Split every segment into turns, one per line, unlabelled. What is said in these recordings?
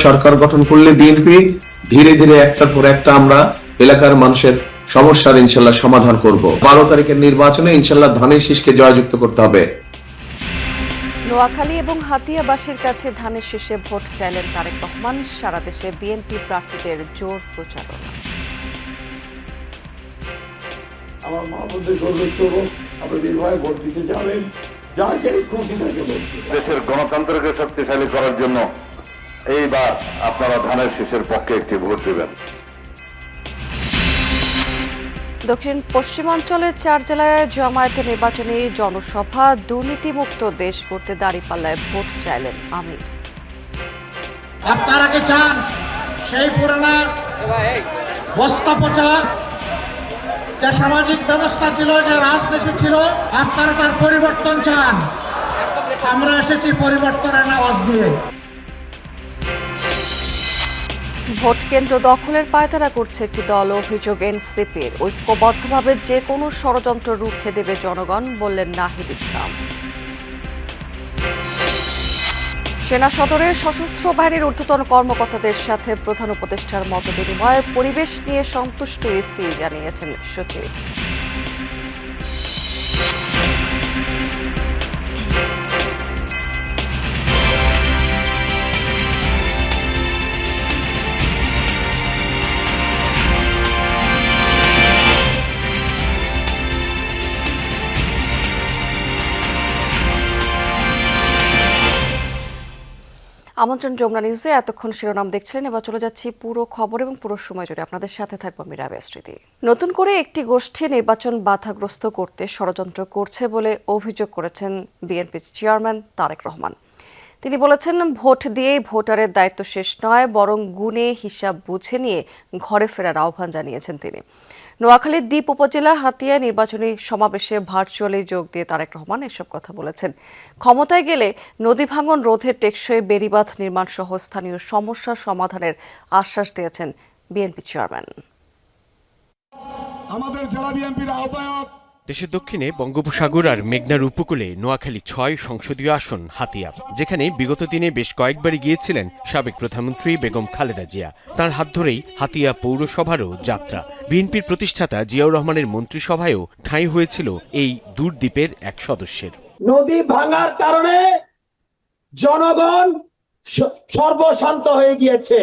সরকার গঠন করলে বিএনপি ধীরে ধীরে একটার পর একটা আমরা এলাকার মানুষের সমস্যার ইনশাল্লাহ সমাধান করব। 12 তারিখের নির্বাচনে ইনশাল্লাহ ধানের শীষকে জয়যুক্ত করতে হবে।
নোয়াখালী এবং হাতিয়াবাসীর কাছে ধানের শীষে ভোট চাইলেন তারেক রহমান। সারা দেশে বিএনপি প্রার্থীদের জোর প্রচারণা।
আমার মা বলতে গর্ব আপনি নির্ভয়ে ভোট দিতে যাবেন, যাকে খুশি থাকে
দেশের গণতন্ত্রকে শক্তিশালী করার জন্য এইবার আপনারা ধানের শীষের পক্ষে একটি ভোট দেবেন।
দক্ষিণ পশ্চিমাঞ্চলের 4 জেলায় জামায়াতের নির্বাচনী জনসভা। দুর্নীতিমুক্ত দেশ করতে দাঁড়িপাল্লায় ভোট চাইলেন আমির।
আপনারা কি চান সেই পুরানা বস্তা পচা যে সামাজিক ব্যবস্থা ছিল, যে রাজনীতি ছিল, আপনারা তার পরিবর্তন চান? আমরা এসেছি পরিবর্তনের আওয়াজ দিয়ে।
ভোট কেন্দ্র দখলের পায়তারা করছে একটি দল। অভিযোগ এনসিপির। ঐক্যবদ্ধভাবে যে কোনো ষড়যন্ত্র রুখে দেবে জনগণ, বললেন নাহিদ ইসলাম। সেনা সদরে সশস্ত্র বাহিনীর ঊর্ধ্বতন কর্মকর্তাদের সাথে প্রধান উপদেষ্টার মতবিনিময়। পরিবেশ নিয়ে সন্তুষ্ট ইসি, জানিয়েছেন সচিব। আমন্ত্রণ যমুনা নিউজে। এতক্ষণ শিরোনাম দেখছিলেন, এবার চলে যাচ্ছি পুরো খবর এবং পুরো সময় জুড়ে আপনাদের সাথে থাকবো আমি রাবেয়া স্মৃতি। নতুন করে একটি গোষ্ঠী নির্বাচন বাধাগ্রস্ত করতে ষড়যন্ত্র করছে বলে অভিযোগ করেছেন বিএনপি চেয়ারম্যান তারেক রহমান। তিনি বলেছেন, ভোট দিয়েই ভোটারের দায়িত্ব শেষ নয়, বরং গুণে হিসাব বুঝে নিয়ে ঘরে ফেরার আহ্বান জানিয়েছেন তিনি। নোয়াখালীর দ্বীপ উপজেলা হাতিয়া নির্বাচনী সমাবেশে ভার্চুয়ালি যোগ দিয়ে তারেক রহমান এসব কথা বলেছেন। ক্ষমতায় গেলে নদী ভাঙন রোধের টেকসই বেড়িবাঁধ নির্মাণ সহ স্থানীয় সমস্যার সমাধানের আশ্বাস দিয়েছেন বিএনপি চেয়ারম্যান।
আমাদের জেলা বিএনপির আহ্বায়ক
দেশের দক্ষিণে বঙ্গোপসাগর আর মেঘনার উপকূলে নোয়াখালী 6 সংসদীয় আসন হাতিয়া, যেখানে বিগত দিনে বেশ কয়েকবারই গিয়েছিলেন সাবেক প্রধানমন্ত্রী বেগম খালেদা জিয়া। তার হাত ধরেই হাতিয়া পৌরসভারও যাত্রা। বিএনপির প্রতিষ্ঠাতা জিয়াউর রহমানের মন্ত্রিসভায়ও ঠাঁই হয়েছিল এই দূরদ্বীপের এক সদস্যের।
নদী ভাঙার কারণে জনগণ সর্বশান্ত হয়ে গিয়েছে।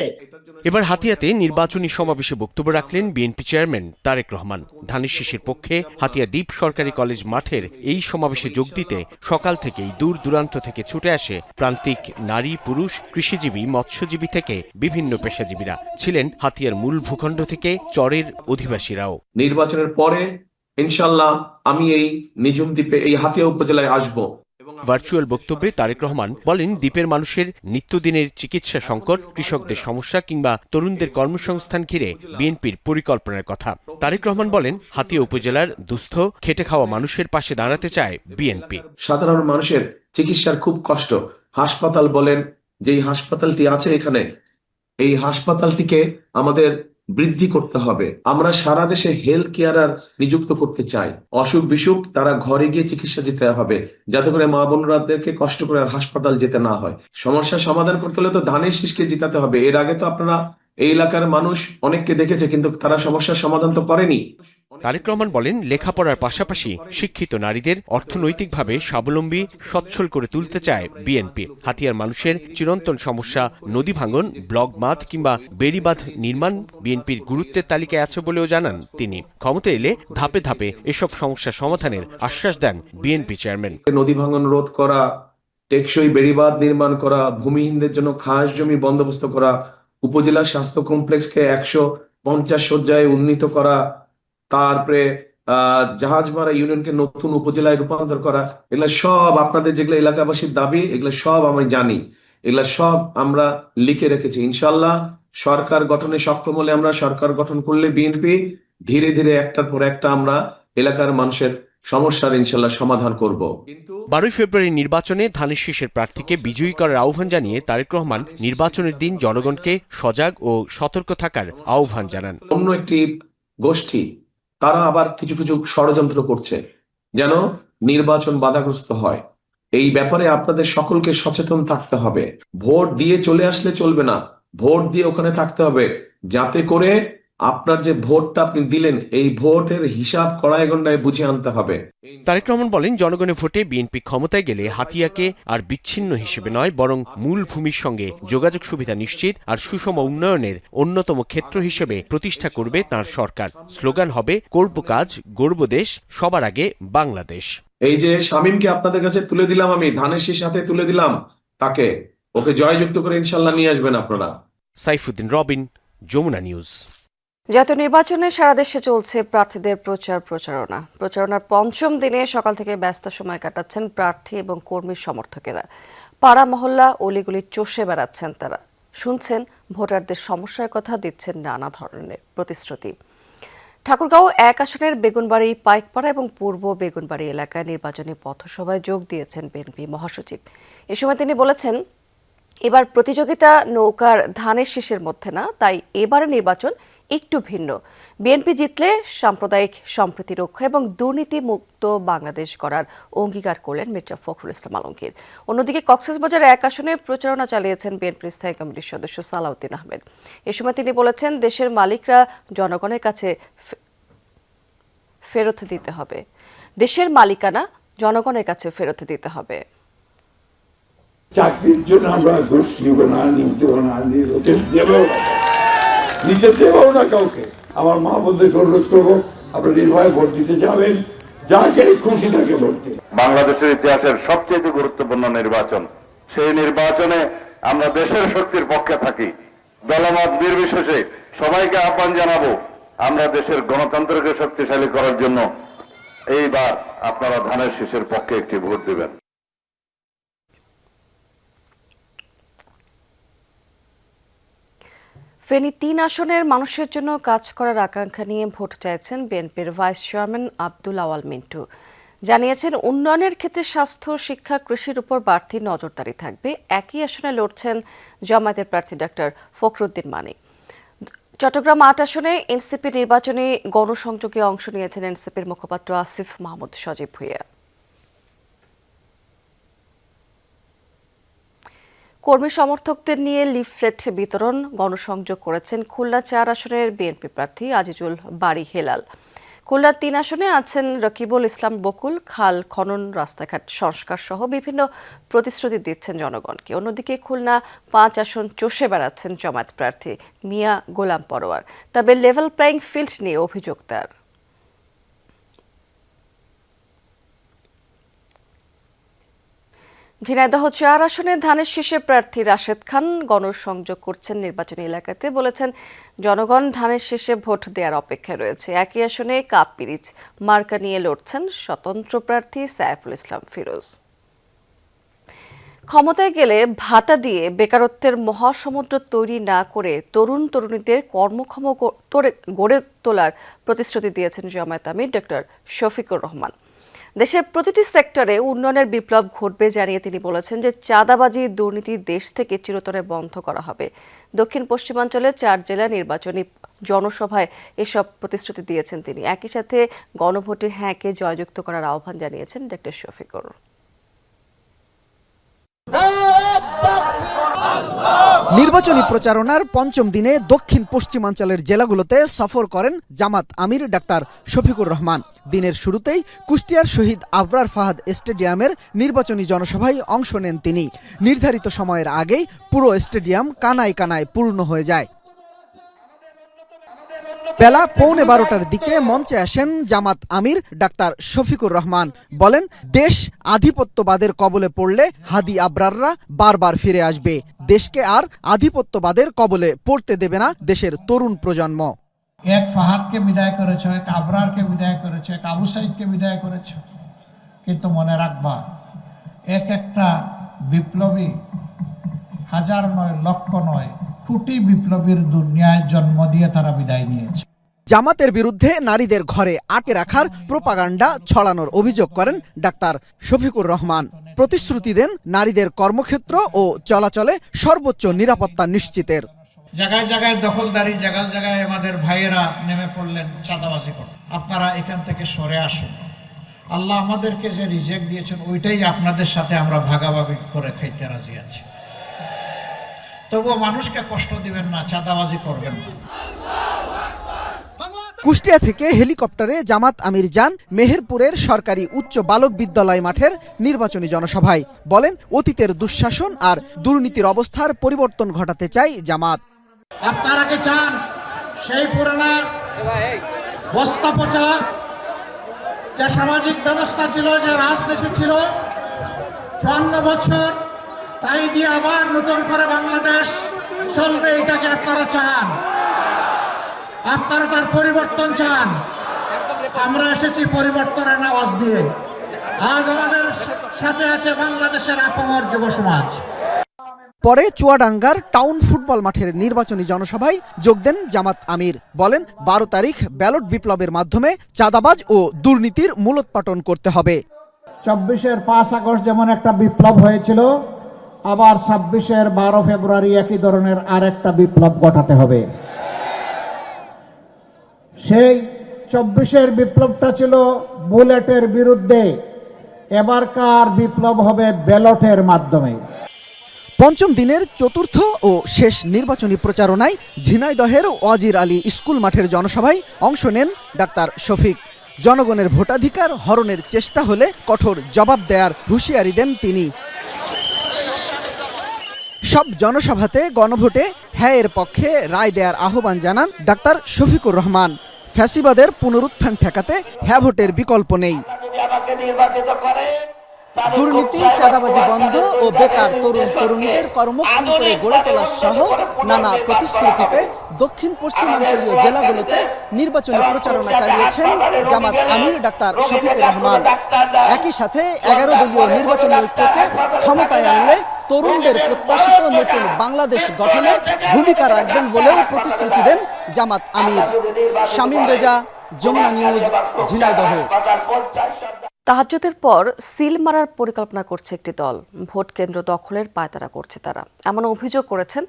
এবার হাতিয়াতে নির্বাচনী সমাবেশে বক্তব্য রাখলেন বিএনপি চেয়ারম্যান তারেক রহমান। ধানের শীষের পক্ষে হাতিয়া দ্বীপ সরকারি কলেজ মাঠের এই সমাবেশে যোগ দিতে সকাল থেকেই দূর দূরান্ত থেকে ছুটে আসে প্রান্তিক নারী, পুরুষ, কৃষিজীবী, মৎস্যজীবী থেকে বিভিন্ন পেশাজীবীরা। ছিলেন হাতিয়ার মূল ভূখণ্ড থেকে চরের অধিবাসীরাও।
নির্বাচনের পরে ইনশাল্লাহ আমি এই নিঝুম দ্বীপে, এই হাতিয়া উপজেলায় আসবো।
ভার্চুয়াল বক্তব্যে তারেক রহমান বলেন, দ্বীপের মানুষের নিত্যদিনের চিকিৎসা সংকট, কৃষকদের সমস্যা কিংবা তরুণদের কর্মসংস্থান ঘিরে বিএনপির পরিকল্পনার কথা। তারেক রহমান বলেন, হাতিয়া উপজেলার দুস্থ খেটে খাওয়া মানুষের পাশে দাঁড়াতে চায় বিএনপি।
সাধারণ মানুষের চিকিৎসার খুব কষ্ট। হাসপাতাল বলেন, যেই হাসপাতালটি আছে এখানে, এই হাসপাতালটিকে আমাদের বৃদ্ধি করতে হবে। আমরা সারা দেশে হেলথ কেয়ারার নিযুক্ত করতে চাই। অসুখ বিসুখ তারা ঘরে গিয়ে চিকিৎসা দিতে হবে, যাতে করে মা বোনরাদেরকে কষ্ট করে আর হাসপাতাল যেতে না হয়। সমস্যার সমাধান করতে হলে তো ধানের শীষকে জিতাতে হবে। এর আগে তো আপনারা এই এলাকার মানুষ অনেককে দেখেছে, কিন্তু তারা সমস্যার সমাধান তো করেনি।
তারেক রহমান বলেন, লেখাপড়ার পাশাপাশি শিক্ষিত নারীদের অর্থনৈতিকভাবে স্বাবলম্বী সচ্ছল করে তুলতে চায় বিএনপি। হাতিয়ার মানুষের চিরন্তন সমস্যা নদী ভাঙন, ব্লক বাঁধ কিংবা বেড়িবাঁধ নির্মাণ বিএনপির গুরুত্বের তালিকায় আছে বলেও জানান তিনি। ক্ষমতা এলে ধাপে ধাপে এসব সমস্যা সমাধানের আশ্বাস দেন বিএনপি চেয়ারম্যান।
নদী ভাঙন রোধ করা, টেকসই বেড়িবাঁধ নির্মাণ করা, ভূমিহীনদের জন্য খাস জমি বন্দোবস্ত করা, উপজেলা স্বাস্থ্য কমপ্লেক্সকে 150 শয্যায় উন্নীত করা, তারপরে জাহাজমারা ইউনিয়নকে নতুন উপজেলায় রূপান্তর করা, এগুলো সব আপনাদের যেগুলো এলাকাবাসীর দাবি, এগুলো সব আমি জানি, এগুলো সব আমরা লিখে রেখেছি। ইনশাল্লাহ সরকার গঠনে সক্ষম হলে, আমরা সরকার গঠন করলে বিএনপি ধীরে ধীরে একটার পর একটা আমরা এলাকার মানুষের সমস্যার ইনশাল্লাহ সমাধান করব।
12 ফেব্রুয়ারি নির্বাচনে ধানের শীষের প্রার্থীকে বিজয়ী করার আহ্বান জানিয়ে তারেক রহমান নির্বাচনের দিন জনগণকে সজাগ ও সতর্ক থাকার আহ্বান জানান।
অন্য একটি গোষ্ঠী তারা আবার কিছু কিছু ষড়যন্ত্র করছে যেন নির্বাচন বাধাগ্রস্ত হয়। এই ব্যাপারে আপনাদের সকলকে সচেতন থাকতে হবে। ভোট দিয়ে চলে আসলে চলবে না, ভোট দিয়ে ওখানে থাকতে হবে, যাতে করে আপনার যে ভোটটা আপনি দিলেন এই ভোটের হিসাব কড়াই গণ্ডায় বুঝে আনতে হবে।
তারেক রহমান বলেন, জনগণের ভোটে বিএনপি ক্ষমতায় গেলে হাতিয়াকে আর বিচ্ছিন্ন হিসেবে নয়, বরং মূল ভূমির সঙ্গে যোগাযোগ সুবিধা নিশ্চিত আর সুষম উন্নয়নের অন্যতম ক্ষেত্র হিসেবে প্রতিষ্ঠা করবে তার সরকার। স্লোগান হবে, করব কাজ, গড়ব দেশ, সবার আগে বাংলাদেশ।
এই যে শামীমকে আপনাদের কাছে তুলে দিলাম, আমি ধানের শীষ হাতে তুলে দিলাম, তাকে ওকে জয়যুক্ত করে ইনশাল্লাহ নিয়ে আসবেন আপনারা।
সাইফুদ্দিন রবিন, যমুনা নিউজ।
জাতীয় নির্বাচনে সারা দেশে চলছে প্রার্থীদের প্রচারণার পঞ্চম দিনে সকাল থেকে ব্যস্ত সময় কাটাচ্ছেন প্রার্থী এবং কর্মী সমর্থকেরা। পাড়া মহল্লা অলিগলি চষে বেড়াচ্ছেন তারা, শুনছেন ভোটারদের সমস্যার কথা, দিচ্ছেন নানা ধরনের প্রতিশ্রুতি। ঠাকুরগাঁও 1 আসনের বেগুনবাড়ি, পাইকপাড়া এবং পূর্ব বেগুনবাড়ি এলাকায় নির্বাচনী পথসভায় যোগ দিয়েছেন বিএনপি মহাসচিব। এ সময় তিনি বলেছেন, এবার প্রতিযোগিতা নৌকার ধানের শীষের মধ্যে না, তাই এবারে নির্বাচন একটু ভিন্ন। বিএনপি জিতলে সাম্প্রদায়িক সম্প্রীতি রক্ষা এবং দুর্নীতি মুক্ত বাংলাদেশ গড়ার অঙ্গীকার করলেন মির্জা ফখরুল ইসলাম আলমগীর। অন্যদিকে কক্সবাজার 1 আসনে প্রচারণা চালিয়েছেন বিএনপির স্থায়ী কমিটির সদস্য সালাউদ্দিন আহমেদ। এ সময় তিনি বলেছেন, দেশের মালিকরা জনগণের কাছে ফেরত দিতে হবে, দেশের মালিকানা জনগণের কাছে ফেরত দিতে হবে।
চাকরির জন্য আমরা ঘুষ নিব না, দেবো না, নিতে দেবো না কাউকে। আমার মা বোনদেরকে অনুরোধ করবো, আপনারা নির্ভয়ে ভোট দিতে যাবেন, যাকে খুশি থাকে ভোট দিন।
বাংলাদেশের ইতিহাসের সবচেয়ে গুরুত্বপূর্ণ নির্বাচন, সেই নির্বাচনে আমরা দেশের শক্তির পক্ষে থাকি। দলমত নির্বিশেষে সবাইকে আহ্বান জানাবো, আমরা দেশের গণতন্ত্রকে শক্তিশালী করার জন্য এইবার আপনারা ধানের শীষের পক্ষে একটি ভোট দেবেন।
ফেনী 3 আসনের মানুষের জন্য কাজ করার আকাঙ্ক্ষা নিয়ে ভোট চাইছেন বিএনপির ভাইস চেয়ারম্যান আব্দুল আওয়াল মিন্টু। জানিয়েছেন, উন্নয়নের ক্ষেত্রে স্বাস্থ্য, শিক্ষা, কৃষির উপর বাড়তি নজরদারি থাকবে। একই আসনে লড়ছেন জামায়াতের প্রার্থী ডাক্তার ফখরুদ্দিন মানিক। চট্টগ্রাম 8 আসনে এনসিপি নির্বাচনী গণসংযোগে অংশ নিয়েছেন এনসিপির মুখপাত্র আসিফ মাহমুদ সজীব ভুঁইয়া। কর্মী সমর্থকদের নিয়ে লিফলেট বিতরণ, গণসংযোগ করেছেন খুলনা 4 আসনের বিএনপি প্রার্থী আজিজুল বারী হেলাল। খুলনার 3 আসনে আছেন রকিবুল ইসলাম বকুল। খাল খনন, রাস্তাঘাট সংস্কার সহ বিভিন্ন প্রতিশ্রুতি দিচ্ছেন জনগণকে। অন্যদিকে খুলনা 5 আসন চষে বেড়াচ্ছেন জামায়াত প্রার্থী মিয়া গোলাম পরোয়ার। তবে লেভেল প্লেইং ফিল্ড নিয়ে অভিযোগ তার। ঝিনাইদহ 4 আসনে ধানের শীষে প্রার্থী রাশেদ খান গণসংযোগ করছেন নির্বাচনী এলাকাতে। বলেছেন, জনগণ ধানের শীষে ভোট দেওয়ার অপেক্ষায় রয়েছে। একই আসনে কাপ পিরিচ মার্কা নিয়ে লড়ছেন স্বতন্ত্র প্রার্থী সাইফুল ইসলাম ফিরোজ। ক্ষমতায় গেলে ভাতা দিয়ে বেকারত্বের মহাসমুদ্র তৈরি না করে তরুণ তরুণীদের কর্মক্ষম গড়ে তোলার প্রতিশ্রুতি দিয়েছেন জামায়াত আমির ডক্টর শফিকুর রহমান। দেশের প্রতিটি সেক্টরে উন্নয়নের বিপ্লব ঘটবে জানিয়ে তিনি বলেছেন যে চাঁদাবাজি, দুর্নীতি দেশ থেকে চিরতরে বন্ধ করা হবে। দক্ষিণ পশ্চিমাঞ্চলে 4 জেলায় নির্বাচনী জনসভায় এসব প্রতিশ্রুতি দিয়েছেন তিনি। একই সাথে গণভোটে হ্যাঁকে জয়যুক্ত করার আহ্বান জানিয়েছেন ডক্টর শফিকুর।
নির্বাচনী প্রচারণার পঞ্চম দিনে দক্ষিণ পশ্চিমাঞ্চলের জেলাগুলোতে সফর করেন জামাত আমির ডাক্তার শফিকুর রহমান। দিনের শুরুতেই কুষ্টিয়ার শহীদ আবরার ফাহাদ স্টেডিয়ামের নির্বাচনী জনসভায় অংশ নেন তিনি। নির্ধারিত সময়ের আগেই পুরো স্টেডিয়াম কানায় কানায় পূর্ণ হয়ে যায়। বেলা 11:15টার দিকে মঞ্চে আসেন জামাত আমির ডাক্তার শফিকুর রহমান। বলেন, দেশ আধিপত্যবাদের কবলে পড়লে হাদি আবরাররা বারবার ফিরে আসবে। দেশকে আর আধিপত্যবাদের কবলে পড়তে দেবে না দেশের তরুণ প্রজন্ম।
এক ফাহাদকে বিদায় করেছ, এক আবরারকে বিদায় করেছ, এক আবু সাইদকে বিদায় করেছ, কিন্তু মনে রাখবা, এক একটা বিপ্লবী হাজার নয়, লক্ষ নয়, কোটি বিপ্লবীর দুনিয়ায় জন্ম দিয়ে তারা বিদায় নিয়েছে।
জামাতের বিরুদ্ধে নারীদের ঘরে আটকে রাখার প্রোপাগান্ডা ছড়ানোর অভিযোগ করেন ডাক্তার শফিকুর রহমান। প্রতিশ্রুতি দেন নারীদের কর্মক্ষেত্র ও চলাচলে সর্বোচ্চ নিরাপত্তা নিশ্চিতের।
জায়গায় জায়গায় দখলদারি, জায়গায় জায়গায় আমাদের ভাইয়েরা নেমে পড়লেন চাঁদাবাজি করতে। আপনারা এখান থেকে সরে আসুন। আল্লাহ আমাদেরকে যে রিজেক্ট দিয়েছেন ওইটাই আপনাদের সাথে আমরা ভাগাভাগি করে খাইতে রাজি আছি। তো তবুও মানুষকে কষ্ট দিবেন না, চাঁদাবাজি করবেন না।
কুষ্টিয়া থেকে হেলিকপ্টারে জামাত আমির যান মেহেরপুরের সরকারি উচ্চ বালক বিদ্যালয় মাঠের নির্বাচনী জনসভায়। বলেন, অতীতের দুঃশাসন আর দুর্নীতির অবস্থার পরিবর্তন ঘটাতে চাই জামাত।
আপনারা কি চান সেই পুরানা বস্তা পচা যে সামাজিক ব্যবস্থা ছিল, যে রাজনীতি ছিল 54 বছর, তাই দিয়ে আবার নতুন করে বাংলাদেশ চলবে? এটাকে আপনারা চান? আপনারা তার পরিবর্তন চান? আমরা এসেছি পরিবর্তনের আওয়াজ দিয়ে। আজ আমাদের সাথে আছে বাংলাদেশের আপামর যুব সমাজ।
পরে চুয়াডাঙ্গার টাউন ফুটবল মাঠের নির্বাচনী জনসভায় যোগ দেন জামাত আমির। বলেন, 12 তারিখ ব্যালট বিপ্লবের মাধ্যমে চাঁদাবাজ ও দুর্নীতির মূলোৎপাটন করতে হবে।
24-এর 5 আগস্ট যেমন একটা বিপ্লব হয়েছিল, আবার 26-এর 12 ফেব্রুয়ারি একই ধরনের আরেকটা বিপ্লব ঘটাতে হবে। সেই 24-এর বিপ্লবটা ছিল বুলেটের বিরুদ্ধে, এবারকার বিপ্লব হবে ব্যালটের মাধ্যমে।
পঞ্চম দিনের চতুর্থ ও শেষ নির্বাচনী প্রচারণায় ঝিনাইদহের ওয়াজির আলী স্কুল মাঠের জনসভায় অংশ নেন ডাক্তার শফিক। জনগণের ভোটাধিকার হরণের চেষ্টা হলে কঠোর জবাব দেয়ার হুঁশিয়ারি দেন তিনি। সব জনসভাতে গণভোটে হ্যাঁ এর পক্ষে রায় দেয়ার আহ্বান জানান ডাক্তার শফিকুর রহমান। ফ্যাসিবাদের পুনরুত্থান ঠেকাতে হ্যাঁ ভোটের বিকল্প নেই। দুর্নীতি, চাঁদাবাজি বন্ধ ও বেকার তরুণ তরুণীদের কর্মক্ষম করে গড়ে তোলা সহ নানা প্রতিশ্রুতিতে দক্ষিণ পশ্চিমাঞ্চলীয় জেলাগুলোতে নির্বাচনী প্রচারণা চালিয়েছেন জামাত আমির ডাক্তার শফিকুর রহমান। একই সাথে 11 দলীয় নির্বাচনী ঐক্যকে ক্ষমতায় আনলে তরুণদের প্রত্যাশিত নতুন বাংলাদেশ গঠনে ভূমিকা রাখবেন বলেও প্রতিশ্রুতি দেন জামাত আমির। শামীম রেজা, যমুনা নিউজ, ঝিনাইদহ।
তাহাজ্জুদের পর সিল মারার পরিকল্পনা করছে একটি দল। ভোট কেন্দ্র দখলের পায়তারা করছে তারা, এমন অভিযোগ করেছেন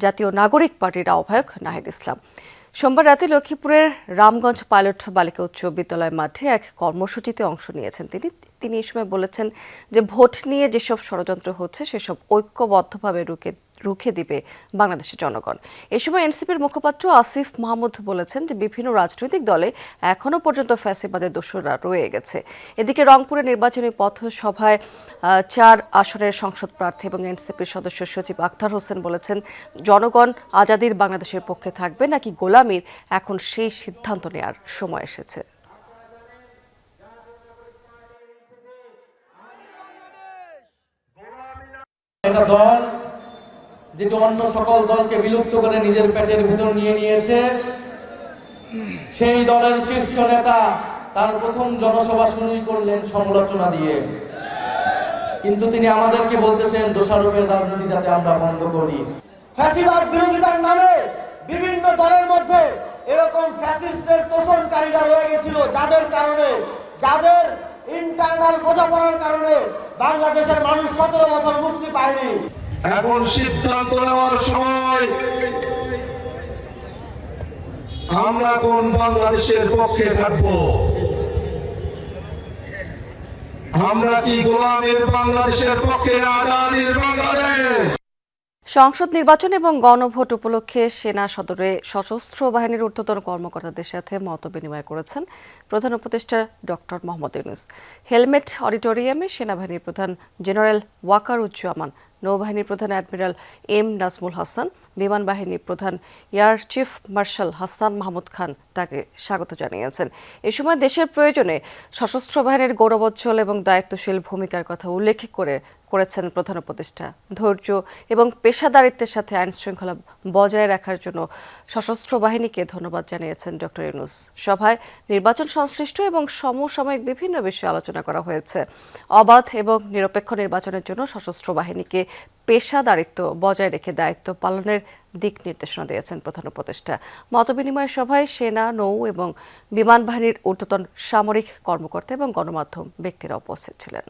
জাতীয় নাগরিক পার্টির আহ্বায়ক নাহিদ ইসলাম। সোমবার রাতে লক্ষ্মীপুরের রামগঞ্জ পাইলট বালিকা উচ্চ বিদ্যালয় মাঠে এক কর্মসূচিতে অংশ নিয়েছেন তিনি এই সময় বলেছেন যে ভোট নিয়ে যেসব ষড়যন্ত্র হচ্ছে সেসব ঐক্যবদ্ধভাবে রুখে দিবে বাংলাদেশের জনগণ। এ সময় এনসিপির মুখপাত্র আসিফ মাহমুদ বলেছেন যে বিভিন্ন রাজনৈতিক দলে এখনও পর্যন্ত ফ্যাসিবাদের দোসররা রয়ে গেছে। এদিকে রংপুরে নির্বাচনী পথসভায় 4 আসনের সংসদ প্রার্থী এবং এনসিপির সদস্য সচিব আখতার হোসেন বলেছেন, জনগণ আজাদির বাংলাদেশের পক্ষে থাকবে নাকি গোলামির, এখন সেই সিদ্ধান্ত নেওয়ার সময় এসেছে।
এটা দল যেটা অন্য সকল দলকে বিলুপ্ত করে নিজের পেটের ভিতর নিয়ে নিয়েছে, সেই দলের শীর্ষ নেতা তার প্রথম জনসভা শুরুই করলেন সমালোচনা দিয়ে। কিন্তু তিনি আমাদেরকে বলতেছেন দোষারোপের রাজনীতি যাতে আমরা বন্ধ করি।
ফ্যাসিবাদ বিরোধিতার নামে বিভিন্ন দলের মধ্যে এরকম ফ্যাসিস্টদের তোষণকারীরা রয়ে গেছিল, যাদের ইন্টারনাল বোঝাপড়ার কারণে বাংলাদেশের মানুষ 17 বছর মুক্তি পায়নি।
এখন সিদ্ধান্ত নেওয়ার সময়, আমরা কোন বাংলাদেশের পক্ষে থাকবো? আমরা কি গোলামের বাংলাদেশের পক্ষে, আজাদির বাংলাদেশ?
সংসদ নির্বাচন এবং গণভোট উপলক্ষে সেনা সদরে সশস্ত্র বাহিনীর ঊর্ধ্বতন কর্মকর্তাদের সাথে মতবিনিময় করেছেন প্রধান উপদেষ্টা ডক্টর মোহাম্মদ ইউনূস। হেলমেট অডিটোরিয়ামে সেনাবাহিনীর প্রধান জেনারেল ওয়াকারুজ্জামান, নৌবাহিনীর প্রধান অ্যাডমিরাল এম নাজমুল হাসান, বিমান বাহিনী প্রধান air chief marshal Hasan Mahmud Khan তাকে স্বাগত জানিয়েছেন। এ সময় দেশের প্রয়োজনে সশস্ত্র বাহিনীর গৌরবোজ্জ্বল এবং দায়িত্বশীল ভূমিকার কথা উল্লেখ করেছেন প্রধান উপদেষ্টা। ধৈর্য এবং পেশাদারিত্বের সাথে আইন শৃঙ্খলা বজায় রাখার জন্য সশস্ত্র বাহিনীকে ধন্যবাদ জানিয়েছেন ডক্টর ইউনূস। সভায় নির্বাচন সংশ্লিষ্ট এবং সমসাময়িক বিভিন্ন বিষয়ে আলোচনা করা হয়েছে। অবাধ এবং নিরপেক্ষ নির্বাচনের জন্য সশস্ত্র বাহিনীকে পেশাদারিত্ব বজায় রেখে দায়িত্ব পালনের দিক নির্দেশনা দিয়েছেন প্রধান উপদেষ্টা। মতবিনিময় সভায় সেনা, নৌ এবং বিমান বাহিনীর ঊর্ধ্বতন সামরিক কর্মকর্তা এবং গণমাধ্যম ব্যক্তিরা উপস্থিত ছিলেন।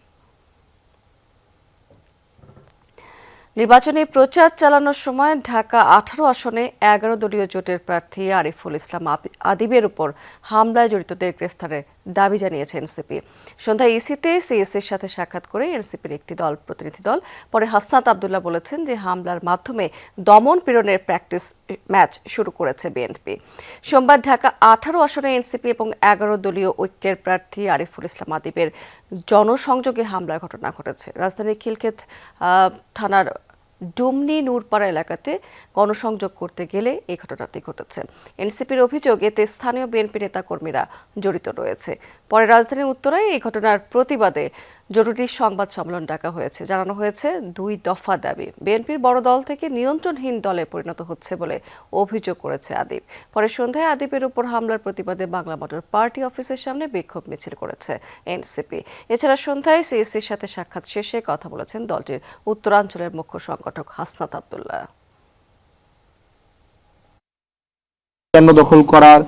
নির্বাচনী প্রচার চালানোর সময় ঢাকা 18 আসনে 11 দলীয় জোটের প্রার্থী আরিফুল ইসলাম আদিবের উপর হামলায় জড়িতদের গ্রেফতারের দাবি জানিয়েছে এনসিপি। সন্ধ্যায় ইসিতে সিএসের সাথে সাক্ষাৎ করে এনসিপির একটি প্রতিনিধি দল পরে হাসনাত আব্দুল্লাহ বলেছেন যে হামলার মাধ্যমে দমন পীড়নের প্র্যাকটিস ম্যাচ শুরু করেছে বিএনপি। সোমবার ঢাকা 18 আসনে এনসিপি এবং 11 দলীয় ঐক্যের প্রার্থী আরিফুল ইসলাম আদিবের জনসংযোগে হামলার ঘটনা ঘটেছে। রাজধানীর খিলক্ষেত থানার ডুমনি নূরপাড়া এলাকাতে গণসংযোগ করতে গেলে এই ঘটনাটি ঘটেছে। এনসিপির অভিযোগ এতে স্থানীয় বিএনপি নেতাকর্মীরা জড়িত রয়েছে। পরে রাজধানীর উত্তরায় এই ঘটনার প্রতিবাদে জরুরি সংবাদ সম্মেলন ডাকা হয়েছে। জানানো হয়েছে 2 দফা দাবি বিএনপির বড় দল থেকে নিয়ন্ত্রণহীন দলে পরিণত হচ্ছে বলে অভিযোগ করেছে আদিব। পরে সন্ধ্যায় আদিবের উপর হামলার প্রতিবাদে বাংলা মোটর পার্টি অফিসের সামনে বিক্ষোভ মিছিল করেছে এনসিপি। এছাড়া সন্ধ্যায় সিএসির সাথে সাক্ষাৎ শেষে কথা বলেছেন দলটির উত্তরাঞ্চলের মুখ্য সংগঠক হাসনাত আব্দুল্লাহ।
দখল করার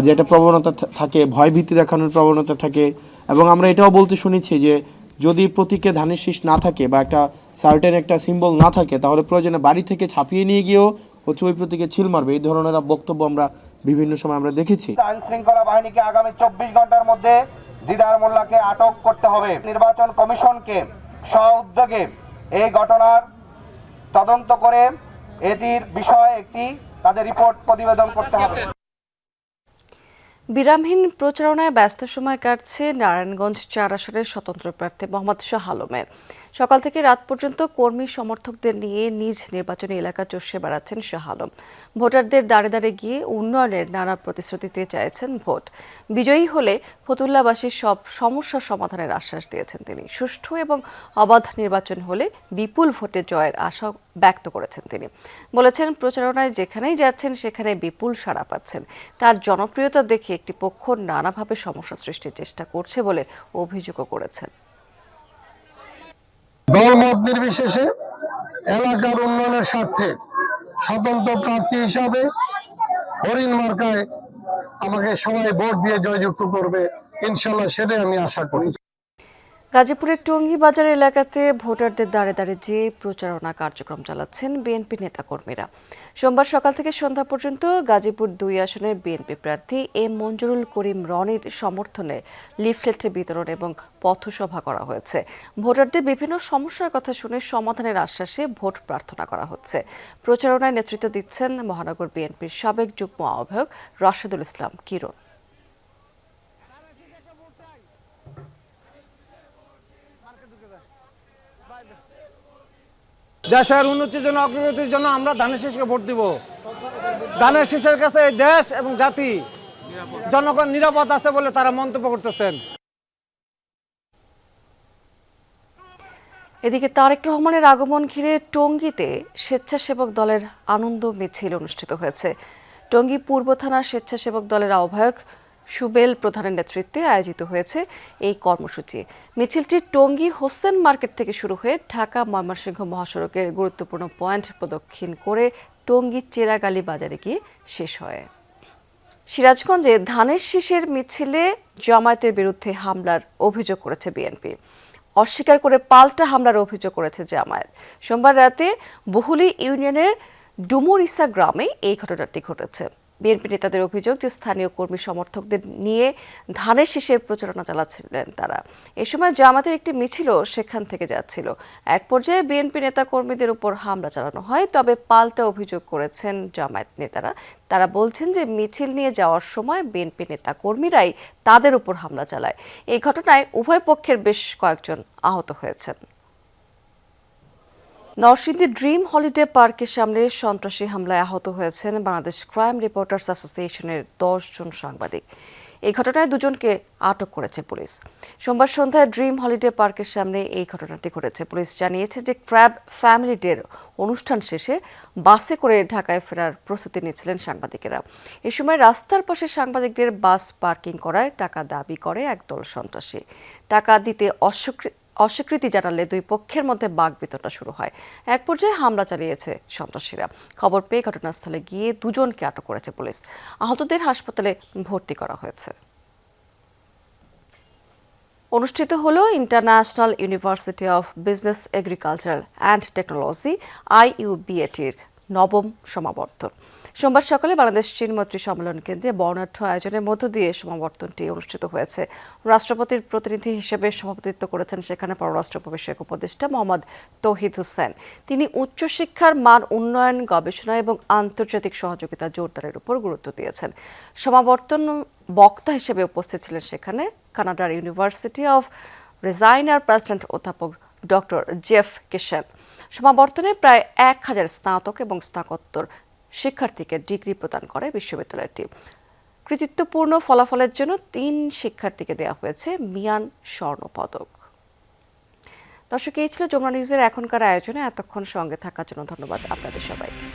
যে একটা প্রবণতা থাকে, ভয়ভীতি দেখানোর প্রবণতা থাকে, এবং আমরা এটাও বলতে শুনেছি যে যদি প্রতীকে ধানের শীষ না থাকে বা একটা সার্টেন একটা সিম্বল না থাকে তাহলে প্রয়োজনে বাড়ি থেকে ছাপিয়ে নিয়ে গিয়েও হচ্ছে ওই প্রতীকে ছিল মারবে। এই ধরনের বক্তব্য আমরা বিভিন্ন সময় আমরা দেখেছি।
আইন শৃঙ্খলা বাহিনীকে আগামী 24 ঘন্টার মধ্যে দিদার মোল্লাকে আটক করতে হবে। নির্বাচন কমিশনকে স্ব-উদ্যোগে এই ঘটনার তদন্ত করে এটির বিষয়ে একটি তাদের রিপোর্ট প্রতিবেদন করতে হবে।
বিরামহীন প্রচারণায় ব্যস্ত সময় কাটছে নারায়ণগঞ্জ 4 আসনের স্বতন্ত্র প্রার্থী মোহাম্মদ শাহ আলমের। সকাল থেকে রাত পর্যন্ত কর্মী সমর্থকদের নিয়ে নিজ নির্বাচনী এলাকা চষে বেড়াচ্ছেন শাহ আলম। ভোটারদের দাঁড়ে দাঁড়ে গিয়ে উন্নয়নের নানা প্রতিশ্রুতিতে চাইছেন ভোট। বিজয়ী হলে ফতুল্লাবাসীর সব সমস্যার সমাধানের আশ্বাস দিয়েছেন তিনি। সুষ্ঠু এবং অবাধ নির্বাচন হলে বিপুল ভোটে জয়ের আশা ব্যক্ত করেছেন তিনি। বলেছেন প্রচারণায় যেখানেই যাচ্ছেন সেখানে বিপুল সাড়া পাচ্ছেন। তার জনপ্রিয়তা দেখে একটি পক্ষ নানাভাবে সমস্যা সৃষ্টির চেষ্টা করছে বলে অভিযোগও করেছেন।
দলমত নির্বিশেষে এলাকার উন্নয়নের স্বার্থে স্বতন্ত্র প্রার্থী হিসাবে হরিণ মার্কায় আমাকে সবাই ভোট দিয়ে জয়যুক্ত করবে, ইনশাল্লাহ সেটাই আমি আশা করি।
গাজীপুরের টঙ্গী বাজার এলাকাতে ভোটারদের দাঁড়ে দাঁড়িয়ে যে প্রচারণা কার্যক্রম চালাচ্ছেন বিএনপি নেতাকর্মীরা। সোমবার সকাল থেকে সন্ধ্যা পর্যন্ত গাজীপুর 2 আসনের বিএনপি প্রার্থী এম মঞ্জুরুল করিম রনির সমর্থনে লিফলেট বিতরণ এবং পথসভা করা হয়েছে। ভোটারদের বিভিন্ন সমস্যার কথা শুনে সমাধানের আশ্বাসে ভোট প্রার্থনা করা হচ্ছে। প্রচারণায় নেতৃত্ব দিচ্ছেন মহানগর বিএনপির সাবেক যুগ্ম আহ্বায়ক রাশেদুল ইসলাম কিরণ।
দেশের উন্নতির জন্য, অগ্রগতির জন্য আমরা ধানের শীষকে ভোট দিব। ধানের শীষের কাছে এই দেশ এবং জাতি জনগণ নিরাপদ আছে বলে তারা মন্তব্য করতেছেন।
এদিকে তারেক রহমানের আগমন ঘিরে টঙ্গীতে স্বেচ্ছাসেবক দলের আনন্দ মিছিল অনুষ্ঠিত হয়েছে। টঙ্গী পূর্ব থানার স্বেচ্ছাসেবক দলের আহ্বায়ক সুবেল প্রধানের নেতৃত্বে আয়োজিত হয়েছে এই কর্মসূচি। মিছিলটি টঙ্গী হোসেন মার্কেট থেকে শুরু হয়ে ঢাকা ময়মনসিংহ মহাসড়কের গুরুত্বপূর্ণ পয়েন্ট প্রদক্ষিণ করে টঙ্গী চেরাগালী বাজারে গিয়ে শেষ হয়। সিরাজগঞ্জে ধানের শীষের মিছিলে জামায়াতের বিরুদ্ধে হামলার অভিযোগ করেছে বিএনপি। অস্বীকার করে পাল্টা হামলার অভিযোগ করেছে জামায়াত। সোমবার রাতে বহুলি ইউনিয়নের ডুমুরিসা গ্রামে এই ঘটনাটি ঘটেছে। বিএনপি নেতাদের অভিযোগ যে স্থানীয় কর্মী সমর্থকদের নিয়ে ধানের শীষের প্রচারণা চালাচ্ছিলেন তারা। এ সময় জামাতের একটি মিছিলও সেখান থেকে যাচ্ছিল। এক পর্যায়ে বিএনপি নেতা কর্মীদের উপর হামলা চালানো হয়, তবে পাল্টা অভিযোগ করেছেন জামায়াত নেতারা। তারা বলছেন যে মিছিল নিয়ে যাওয়ার সময় বিএনপি নেতা কর্মীরাই তাদের উপর হামলা চালায়। এই ঘটনায় উভয় পক্ষের বেশ কয়েকজন আহত হয়েছেন। নরসিংদী ড্রিম হলিডে পার্কের সামনে সন্ত্রাসী হামলায় আহত হয়েছেন বাংলাদেশ ক্রাইম রিপোর্টার্স অ্যাসোসিয়েশনের 10 জন সাংবাদিক। এই ঘটনায় 2 জনকে আটক করেছে পুলিশ। সোমবার সন্ধ্যায় ড্রিম হলিডে পার্কের সামনে এই ঘটনাটি ঘটেছে। পুলিশ জানিয়েছে যে ক্র্যাব ফ্যামিলি ডের অনুষ্ঠান শেষে বাসে করে ঢাকায় ফেরার প্রস্তুতি নিচ্ছিলেন সাংবাদিকেরা। এ সময় রাস্তার পাশে সাংবাদিকদের বাস পার্কিং করায় টাকা দাবি করে একদল সন্ত্রাসী। টাকা দিতে অস্বীকৃতি জানালে 2 পক্ষের মধ্যে বাকবিতণ্ডা শুরু হয়। এক পর্যায়ে হামলা চালিয়েছে সন্ত্রাসীরা। খবর পেয়ে ঘটনাস্থলে গিয়ে 2 জনকে আটক করেছে পুলিশ। আহতদের হাসপাতালে ভর্তি করা হয়েছে। অনুষ্ঠিত হলো international university of business agriculture and technology IUBAT-র নবম সমাবর্তন। সোমবার সকালে বাংলাদেশ চীন মৈত্রী সম্মেলন কেন্দ্রে বর্ণাঢ্য আয়োজনের মধ্য দিয়ে সমাবর্তনটি অনুষ্ঠিত হয়েছে। রাষ্ট্রপতির প্রতিনিধি হিসেবে সভাপতিত্ব করেছেন সেখানে পররাষ্ট্র বিষয়ক উপদেষ্টা মোহাম্মদ তৌহিদ হোসেন। তিনি উচ্চশিক্ষার মান উন্নয়ন, গবেষণা এবং আন্তর্জাতিক সহযোগিতা জোরদারের উপর গুরুত্ব দিয়েছেন। সমাবর্তন বক্তা হিসেবে উপস্থিত ছিলেন সেখানে কানাডার ইউনিভার্সিটি অফ রেজাইনার প্রেসিডেন্ট অধ্যাপক ডক্টর জেফ কেশেল। সমাবর্তনে প্রায় 1000 স্নাতক এবং স্নাতকোত্তর শিক্ষার্থীকে ডিগ্রি প্রদান করে বিশ্ববিদ্যালয়টি। কৃতিত্বপূর্ণ ফলাফলের জন্য 3 শিক্ষার্থীকে দেওয়া হয়েছে মিয়ান স্বর্ণ পদক। দর্শক, এই ছিল যমুনা নিউজের এখনকার আয়োজনে। এতক্ষণ সঙ্গে থাকার জন্য ধন্যবাদ আপনাদের সবাইকে।